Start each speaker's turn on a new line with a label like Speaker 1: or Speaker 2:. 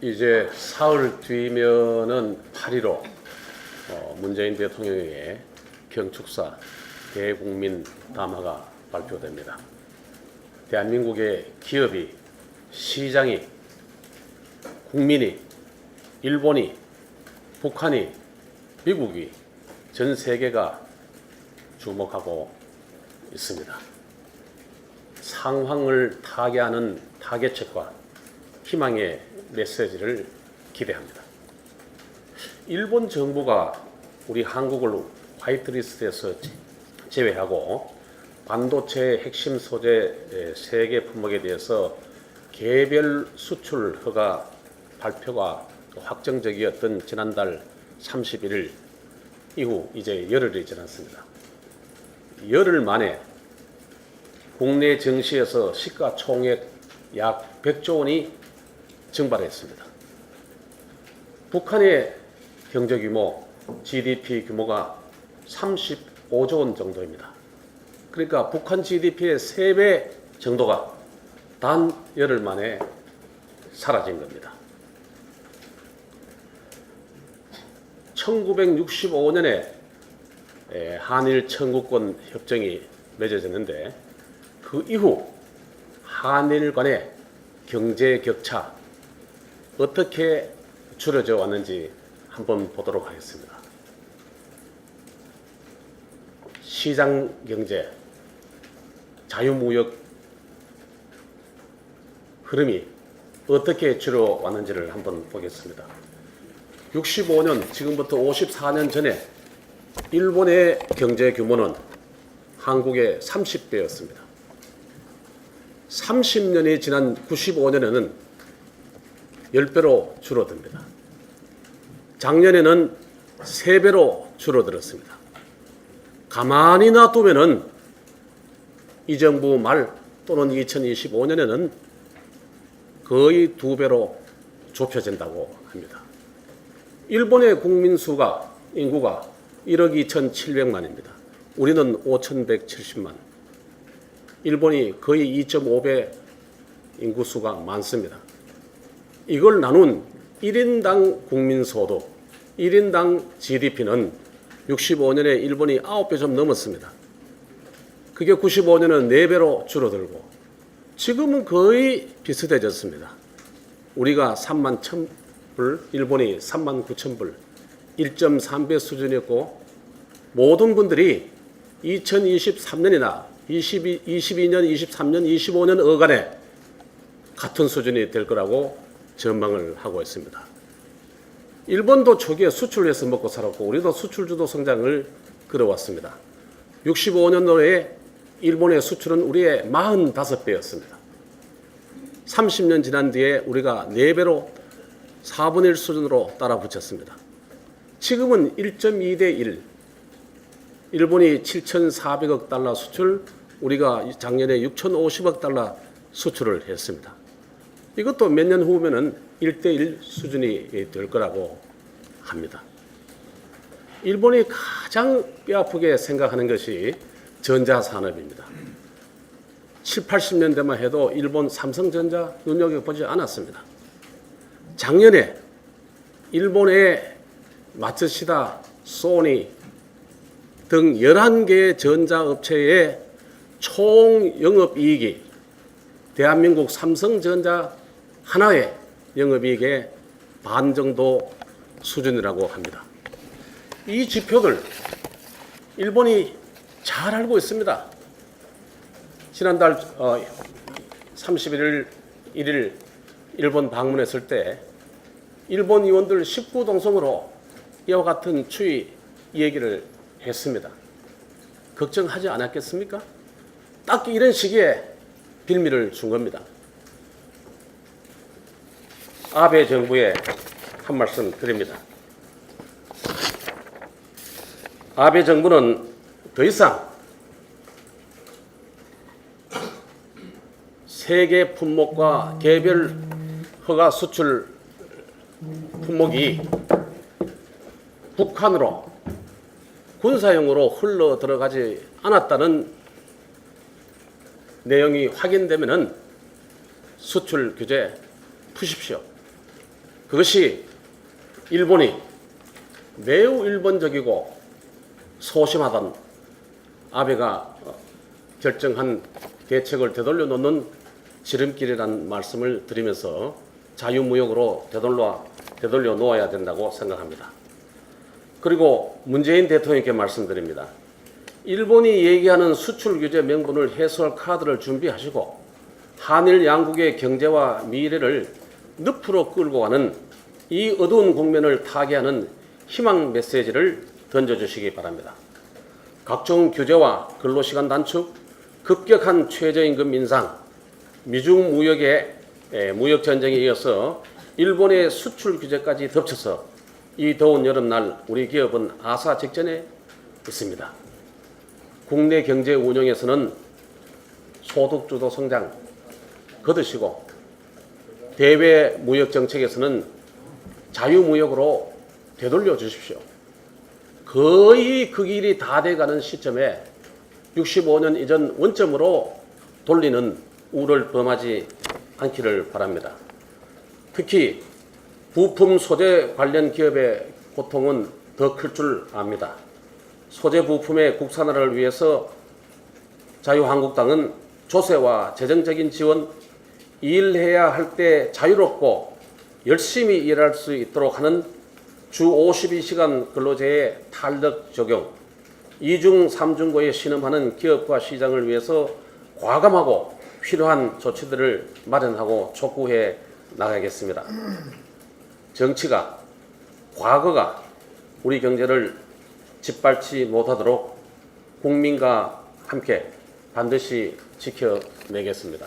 Speaker 1: 이제 사흘 뒤면은 8.15 문재인 대통령의 경축사 대국민 담화가 발표됩니다. 대한민국의 기업이, 시장이, 국민이, 일본이, 북한이, 미국이, 전 세계가 주목하고 있습니다. 상황을 타개하는 타개책과 희망의 메시지를 기대합니다. 일본 정부가 우리 한국을 화이트리스트에서 제외하고 반도체 핵심 소재 세계 품목에 대해서 개별 수출 허가 발표가 확정적이었던 지난달 31일 이후 이제 열흘이 지났습니다. 열흘 만에 국내 증시에서 시가총액 약 100조 원이 증발했습니다. 북한의 경제규모, GDP 규모가 35조 원 정도입니다. 그러니까 북한 GDP의 3배 정도가 단 열흘 만에 사라진 겁니다. 1965년에 한일 청구권 협정이 맺어졌는데 그 이후 한일 간의 경제 격차 어떻게 줄어져 왔는지 한번 보도록 하겠습니다. 시장 경제, 자유무역 흐름이 어떻게 줄어왔는지를 한번 보겠습니다. 65년, 지금부터 54년 전에 일본의 경제 규모는 한국의 30배였습니다. 30년이 지난 95년에는 10배로 줄어듭니다. 작년에는 3배로 줄어들었습니다. 가만히 놔두면은 이 정부 말 또는 2025년에는 거의 2배로 좁혀진다고 합니다. 일본의 국민 수가, 인구가 1억 2,700만입니다. 우리는 5,170만. 일본이 거의 2.5배 인구수가 많습니다. 이걸 나눈 1인당 국민소득, 1인당 GDP는 65년에 일본이 9배 좀 넘었습니다. 그게 95년은 4배로 줄어들고 지금은 거의 비슷해졌습니다. 우리가 3만 1,000불, 일본이 3만 9,000불, 1.3배 수준이었고 모든 분들이 2023년이나 22년, 23년, 25년 어간에 같은 수준이 될 거라고 전망을 하고 있습니다. 일본도 초기에 수출해서 먹고 살았고 우리도 수출주도 성장을 끌어왔습니다. 65년도에 일본의 수출은 우리의 45배였습니다. 30년 지난 뒤에 우리가 4배로 4분의 1 수준으로 따라 붙였습니다. 지금은 1.2대 1. 일본이 7,400억 달러 수출, 우리가 작년에 6,050억 달러 수출을 했습니다. 이것도 몇 년 후면은 1대1 수준이 될 거라고 합니다. 일본이 가장 뼈아프게 생각하는 것이 전자산업입니다. 7, 80년대만 해도 일본 삼성전자 눈여겨보지 않았습니다. 작년에 일본의 마츠시다, 소니 등 11개의 전자업체의 총 영업이익이 대한민국 삼성전자 하나의 영업이익의 반 정도 수준이라고 합니다. 이 지표들 일본이 잘 알고 있습니다. 지난달 31일 1일 일본 방문했을 때 일본 의원들 19동성으로 이와 같은 추이 얘기를 했습니다. 걱정하지 않았겠습니까? 딱 이런 시기에 빌미를 준 겁니다. 아베 정부에 한 말씀 드립니다. 아베 정부는 더 이상 세계 품목과 개별 허가 수출 품목이 북한으로 군사용으로 흘러 들어가지 않았다는 내용이 확인되면은 수출 규제 푸십시오. 그것이 일본이 매우 일본적이고 소심하던 아베가 결정한 대책을 되돌려 놓는 지름길이라는 말씀을 드리면서 자유무역으로 되돌려 놓아야 된다고 생각합니다. 그리고 문재인 대통령께 말씀드립니다. 일본이 얘기하는 수출 규제 명분을 해소할 카드를 준비하시고 한일 양국의 경제와 미래를 늪으로 끌고 가는 이 어두운 국면을 타개하는 희망 메시지를 던져주시기 바랍니다. 각종 규제와 근로시간 단축, 급격한 최저임금 인상, 미중 무역의 무역 전쟁에 이어서 일본의 수출 규제까지 덮쳐서 이 더운 여름날 우리 기업은 아사 직전에 있습니다. 국내 경제 운영에서는 소득주도 성장 거두시고 대외 무역 정책에서는 자유무역으로 되돌려 주십시오. 거의 그 길이 다 돼가는 시점에 65년 이전 원점으로 돌리는 우를 범하지 않기를 바랍니다. 특히 부품 소재 관련 기업의 고통은 더 클 줄 압니다. 소재 부품의 국산화를 위해서 자유한국당은 조세와 재정적인 지원, 일해야 할 때 자유롭고 열심히 일할 수 있도록 하는 주 52시간 근로제의 탄력 적용, 2중 3중고에 신음하는 기업과 시장을 위해서 과감하고 필요한 조치들을 마련하고 촉구해 나가겠습니다. 정치가, 과거가 우리 경제를 짓밟지 못하도록 국민과 함께 반드시 지켜내겠습니다.